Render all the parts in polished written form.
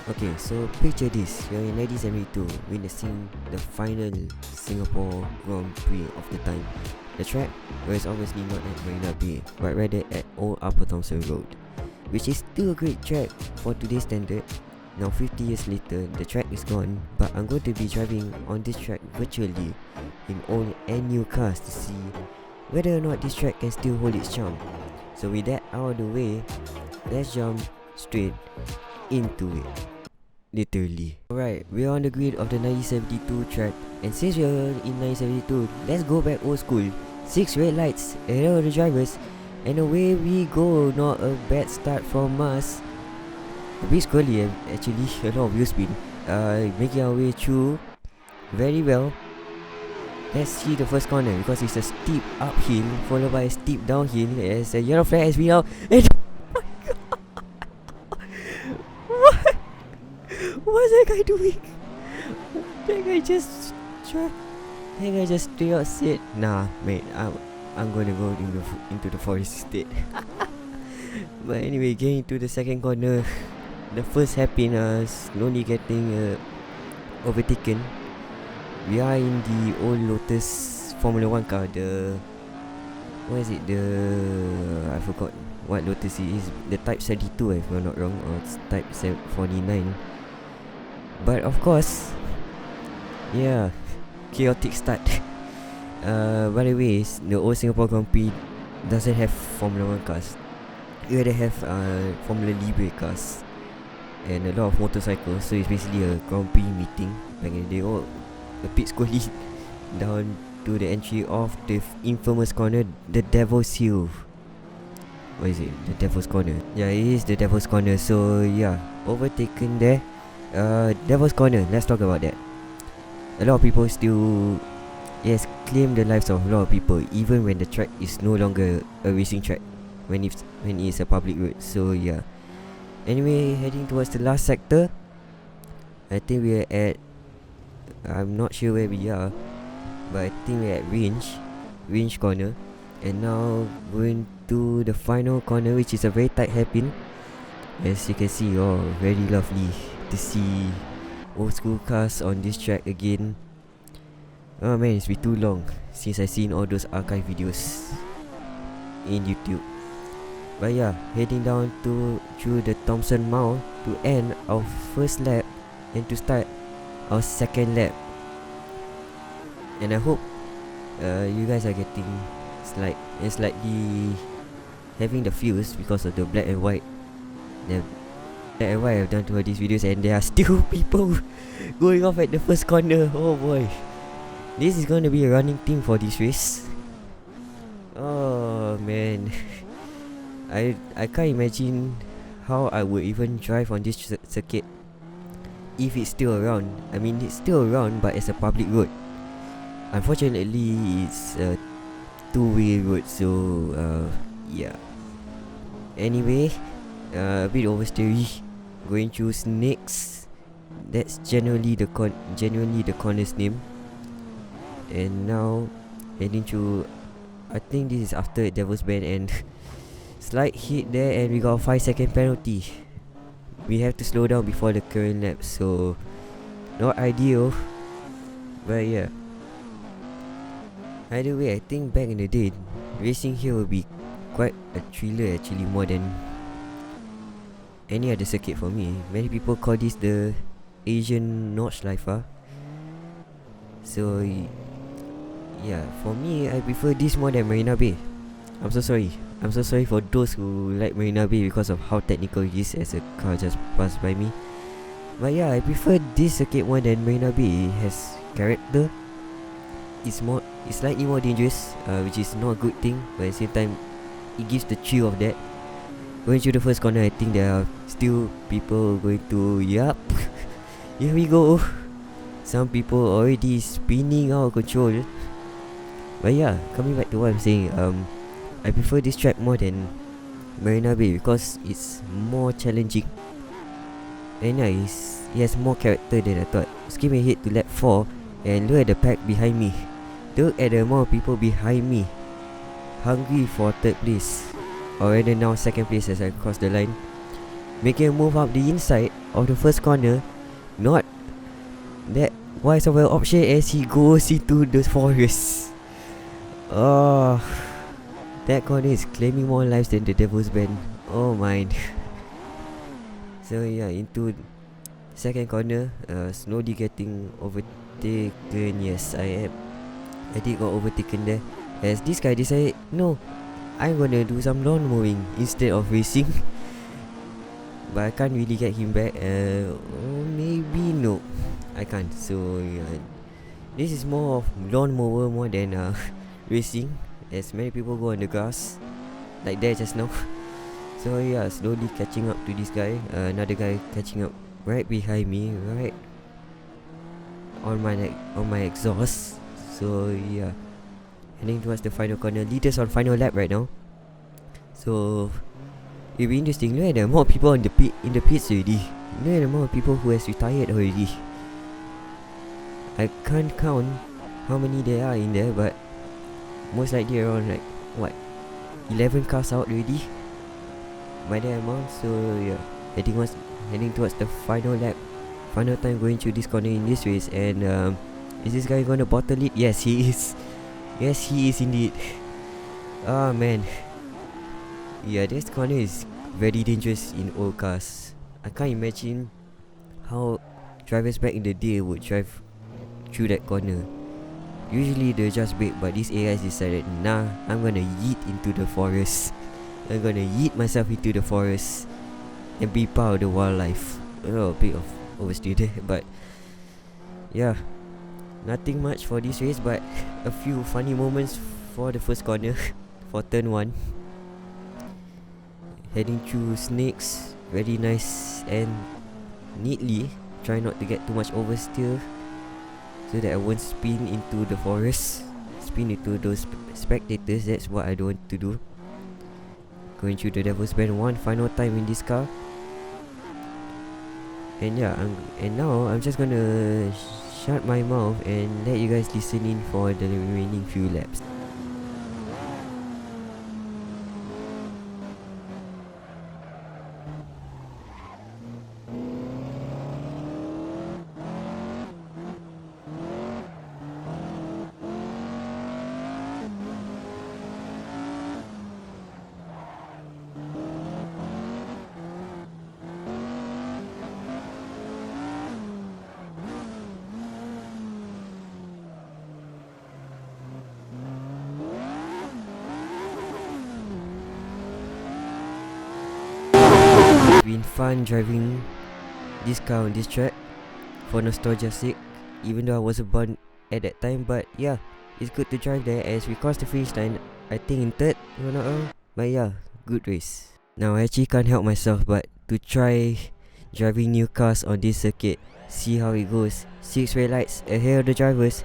Okay, so picture this. You're in 1972 witnessing the final Singapore Grand Prix of the time. The track was obviously not at Marina Bay, but rather at Old Upper Thomson Road, which is still a great track for today's standard. Now 50 years later, the track is gone, but I'm going to be driving on this track virtually in old and new cars to see whether or not this track can still hold its charm. So with that out of the way, let's jump straight into it. Literally. Alright, we're on the grid of the 1972 track, and since we're in 1972, let's go back old school. 6 red lights ahead of the drivers, and away we go. Not a bad start from us. A bit squirrely actually, a lot of wheel spin. Making our way through very well. Let's see the first corner because it's a steep uphill followed by a steep downhill as a yellow flag has been out. And what's that guy doing? That guy just straight out said, "Nah, mate, I'm gonna go into the forest instead." But anyway, getting to the second corner, the first happiness slowly getting overtaken. We are in the old Lotus Formula 1 car. What is it? I forgot what Lotus it is. The Type 72 if I'm not wrong, or it's Type 49. But of course, yeah, chaotic start. By the way, the old Singapore Grand Prix doesn't have Formula 1 cars. You rather have Formula Libre cars and a lot of motorcycles. So it's basically a Grand Prix meeting. Like they all a pit squally down to the entry of the infamous corner, the Devil's Hill. What is it? The Devil's Corner. Yeah, it is the Devil's Corner. So yeah, overtaken there. Devil's Corner, let's talk about that. A lot of people still claim the lives of a lot of people, even when the track is no longer a racing track, when it's a public road. So yeah. Anyway, heading towards the last sector. I think we're at, I'm not sure where we are, but I think we're at Range Corner. And now going to the final corner, which is a very tight hairpin. As you can see, very lovely to see old school cars on this track again. Oh man, it's been too long since I seen all those archive videos in YouTube. But yeah, heading down through the Thomson Mall to end our first lap and to start our second lap. And I hope you guys are getting slightly having the feels because of the black and white. The black and white I've done to all these videos, and there are still people going off at the first corner. Oh boy, this is gonna be a running theme for this race. Oh man. I can't imagine how I would even drive on this circuit if it's still around. I mean, it's still around, but it's a public road. Unfortunately, it's a two-way road, so yeah. Anyway, a bit oversteery, going through snakes. That's genuinely the corner's name. And now heading through, I think this is after Devil's Bend, and slight hit there, and we got a 5-second penalty. We have to slow down before the current lap, so not ideal, but yeah. Either way, I think back in the day, racing here will be quite a thriller actually, more than any other circuit for me. Many people call this the Asian Nordschleife. So yeah, for me, I prefer this more than Marina Bay. I'm so sorry for those who like Marina Bay because of how technical it is as a car just passed by me. But yeah, I prefer this circuit more than Marina Bay. It has character. It's slightly more dangerous, which is not a good thing, but at the same time, it gives the thrill of that. Going through the first corner, I think there are still people going to, yup, here we go. Some people already spinning out of control. But yeah, coming back to what I'm saying, I prefer this track more than Marina Bay because it's more challenging. And yeah, it has more character than I thought. Skipping ahead to lap 4, and look at the pack behind me. Look at the amount of people behind me, hungry for third place, or rather now second place as I cross the line. making a move up the inside of the first corner. Not that wise of an option as he goes into the forest. Oh, that corner is claiming more lives than the Devil's Bend. Oh my. So yeah, into second corner, slowly getting overtaken. Yes, I did got overtaken there. As this guy decided, no, I'm gonna do some lawn mowing instead of racing. But I can't really get him back. Maybe no, I can't. So yeah, this is more of lawn mower more than racing. As many people go on the grass, like that just now. So yeah, slowly catching up to this guy. Another guy catching up right behind me, right on my exhaust. So yeah, heading towards the final corner. Leaders on final lap right now. So it'll be interesting. Look at the amount of people in the pits already. Look at the amount of people who has retired already. I can't count how many there are in there, but most likely around like what, 11 cars out already by that amount. So yeah, heading towards the final lap, final time going through this corner in this race. And is this guy gonna bottle it? Yes, he is. Yes, he is indeed. Oh man. Yeah, this corner is very dangerous in old cars. I can't imagine how drivers back in the day would drive through that corner. Usually they just brake, but this AI decided, nah, I'm gonna yeet into the forest. I'm gonna yeet myself into the forest and be part of the wildlife. A bit of oversteer there, but yeah, nothing much for this race, but a few funny moments for the first corner for turn 1. Heading through snakes, very nice and neatly. Try not to get too much oversteer so that I won't spin into the forest, spin into those spectators. That's what I don't want to do. Going through the Devil's Bend one final time in this car. And yeah, now I'm just gonna shut my mouth and let you guys listen in for the remaining few laps. Been fun driving this car on this track for nostalgia's sake, even though I wasn't born at that time. But yeah, it's good to drive there as we crossed the finish line, I think in third, if I'm not wrong. But yeah, good race. Now I actually can't help myself but to try driving new cars on this circuit, see how it goes. 6 red lights ahead of the drivers,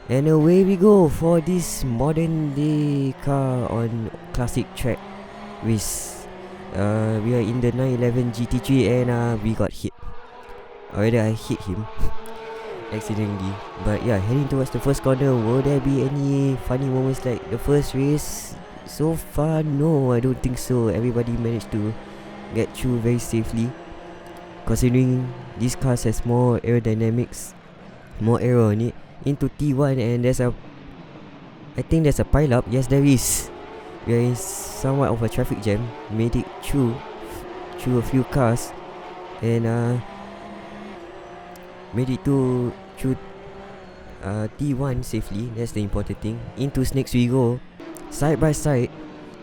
and away we go for this modern day car on classic track race. We are in the 911 GT3 and we got hit. Or rather, I hit him accidentally. But yeah, heading towards the first corner. Will there be any funny moments like the first race? So far, no, I don't think so. Everybody managed to get through very safely, considering this car has more aerodynamics, more aero on it. Into T1, and I think there's a pile up. Yes, there is. We are in somewhat of a traffic jam. Made it through a few cars, and made it through T1 safely. That's the important thing. Into snakes we go, side by side,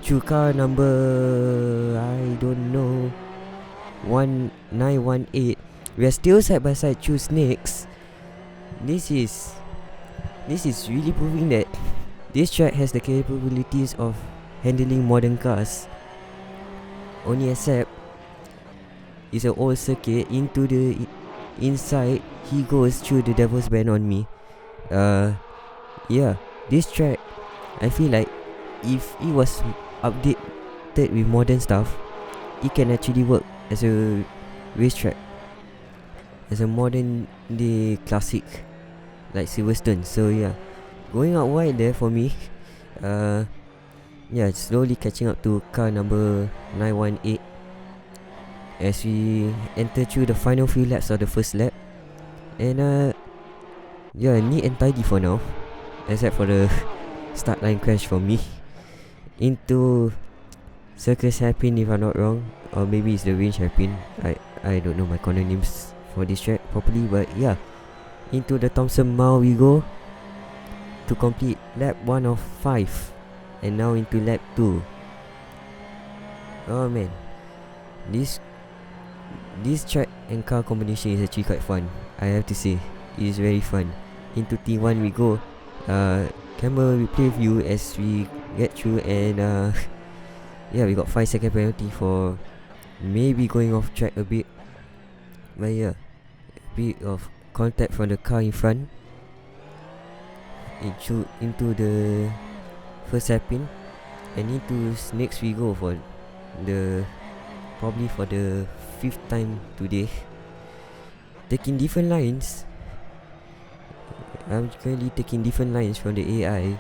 through car number, I don't know, 1918. We are still side by side through snakes. This is really proving that this track has the capabilities of handling modern cars. Only except it's an old circuit. Into the inside, he goes through the Devil's Bend on me. Yeah, this track, I feel like if it was updated with modern stuff, it can actually work as a racetrack, as a modern day classic like Silverstone. So yeah, going out wide there for me. Yeah, slowly catching up to car number 918. as we enter through the final few laps of the first lap. And yeah, neat and tidy for now, except for the start line crash for me into circus hairpin, if I'm not wrong, or maybe it's the range hairpin. I don't know my corner names for this track properly, but yeah, into the Thomson mile we go to complete lap 1 of 5, and now into lap 2. Oh man, this track and car combination is actually quite fun, I have to say. It is very fun. Into T1 we go. Camera replay view as we get through, and yeah, we got 5-second penalty for maybe going off track a bit. But yeah, a bit of contact from the car in front into the first hairpin, and into next we go for the probably for the 5th time today, taking different lines. I'm currently taking different lines from the AI,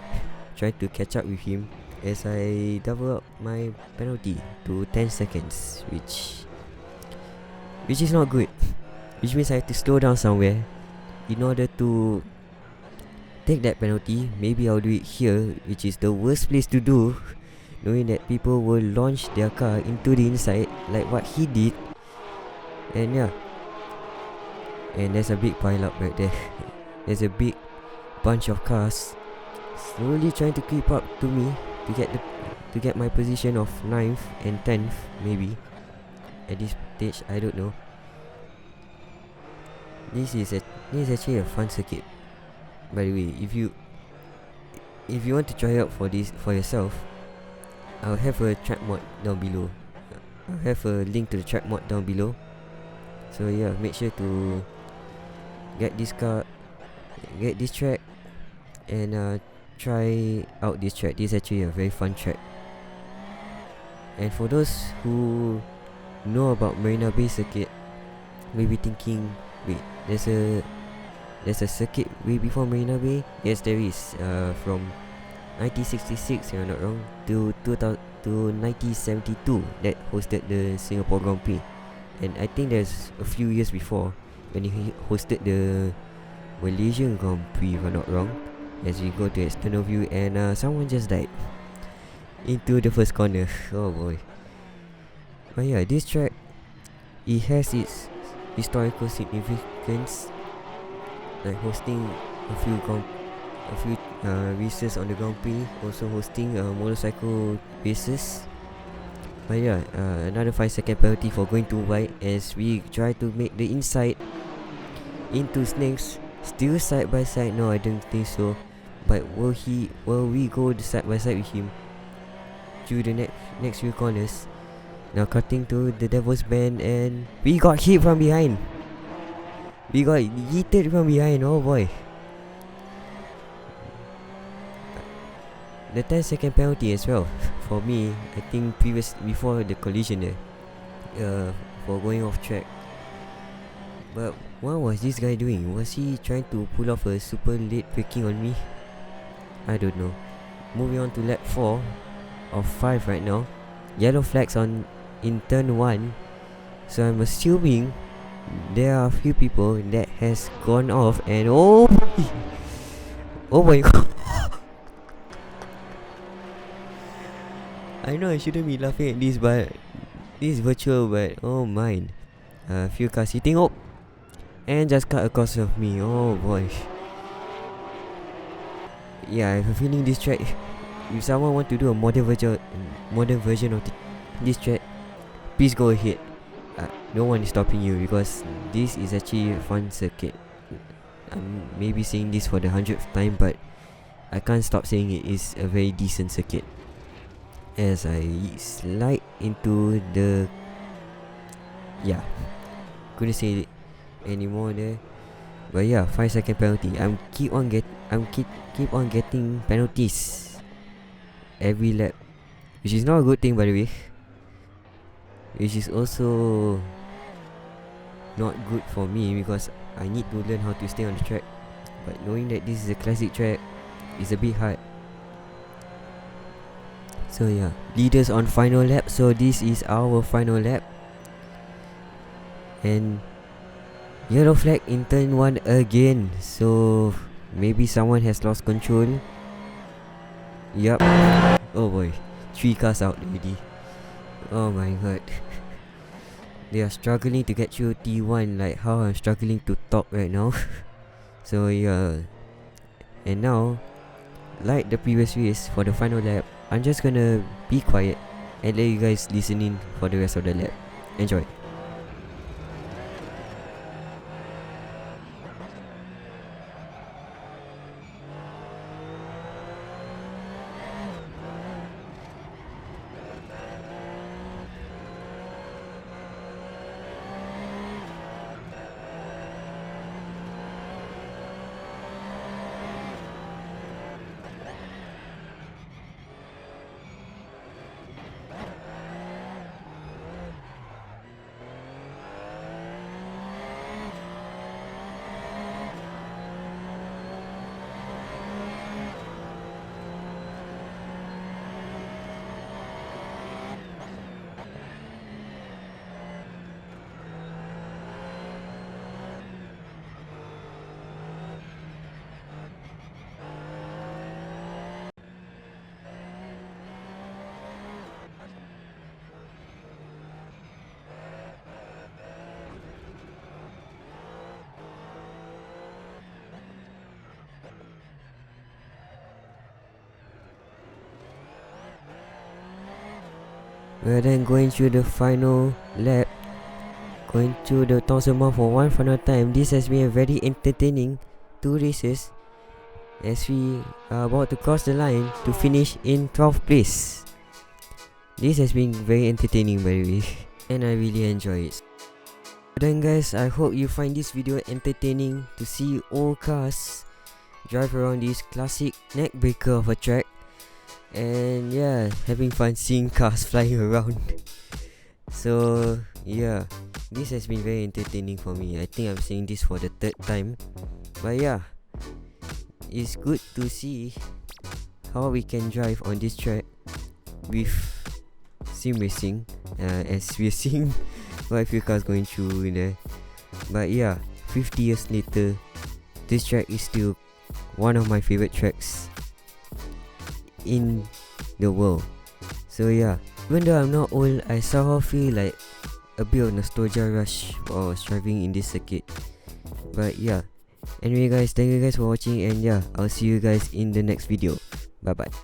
trying to catch up with him as I double up my penalty to 10 seconds, which is not good. Which means I have to slow down somewhere in order to take that penalty. Maybe I'll do it here, which is the worst place to do, knowing that people will launch their car into the inside like what he did. And yeah, and there's a big pile up right there. There's a big bunch of cars slowly trying to creep up to me to get my position of 9th and 10th maybe at this stage. I don't know. This is actually a fun circuit, by the way. If you want to try out for this for yourself, I'll have a track mod down below. I'll have a link to the track mod down below. So yeah, make sure to get this track, and try out this track. This is actually a very fun track. And for those who know about Marina Bay circuit, maybe thinking, wait, there's a circuit way before Marina Bay. Yes, there is. From 1966, if I'm not wrong, to 1972 that hosted the Singapore Grand Prix. And I think there's a few years before when he hosted the Malaysian Grand Prix, if I'm not wrong. As we go to external view, and someone just died into the first corner. Oh boy. But yeah, this track, it has its historical significance, like hosting a few races on the Grand Prix, also hosting motorcycle races. But yeah, another 5-second penalty for going too wide as we try to make the inside into Snakes. Still side by side? No, I don't think so. But will we go the side by side with him through the next few corners? Now cutting to the Devil's Bend, and we got hit from behind. We got yeeted from behind. Oh boy. The 10-second penalty as well for me. I think before the collision there, for going off track. But what was this guy doing? Was he trying to pull off a super late braking on me? I don't know. Moving on to lap 4 of 5 right now. Yellow flags in turn 1. So I'm assuming there are a few people that has gone off, and oh my god. I know I shouldn't be laughing at this, but this is virtual, but oh mine. A few cars hitting up and just cut across of me. Oh boy. Yeah, I have a feeling this track, if someone want to do a modern version of this track, please go ahead. No one is stopping you, because this is actually a fun circuit. I'm maybe saying this for the 100th time, but I can't stop saying it is a very decent circuit. As I slide into the, yeah, couldn't say it anymore there. But yeah, 5-second penalty. I'm keep on getting penalties every lap, which is not a good thing, by the way. Which is also not good for me, because I need to learn how to stay on the track. But knowing that this is a classic track is a bit hard. So yeah, leaders on final lap. So this is our final lap. And yellow flag in turn 1 again. So maybe someone has lost control. Yup. Oh boy, 3 cars out already. Oh my god. They are struggling to get through T1 like how I'm struggling to top right now. So yeah. And now, like the previous race, for the final lap, I'm just gonna be quiet and let you guys listen in for the rest of the lap. Enjoy. We're then going through the final lap, going through the Thomson for one final time. This has been a very entertaining 2 races as we are about to cross the line to finish in 12th place. This has been very entertaining by the way, and I really enjoy it. Then guys, I hope you find this video entertaining to see old cars drive around this classic neck breaker of a track. And yeah, having fun seeing cars flying around. So yeah, this has been very entertaining for me. I think I'm saying this for the 3rd time. But yeah, it's good to see how we can drive on this track with sim racing, as we're seeing quite a few cars going through in there. But yeah, 50 years later, this track is still one of my favorite tracks in the world. So yeah, even though I'm not old, I somehow feel like a bit of nostalgia rush while I was driving in this circuit. But yeah, anyway guys, thank you guys for watching, and yeah, I'll see you guys in the next video. Bye bye.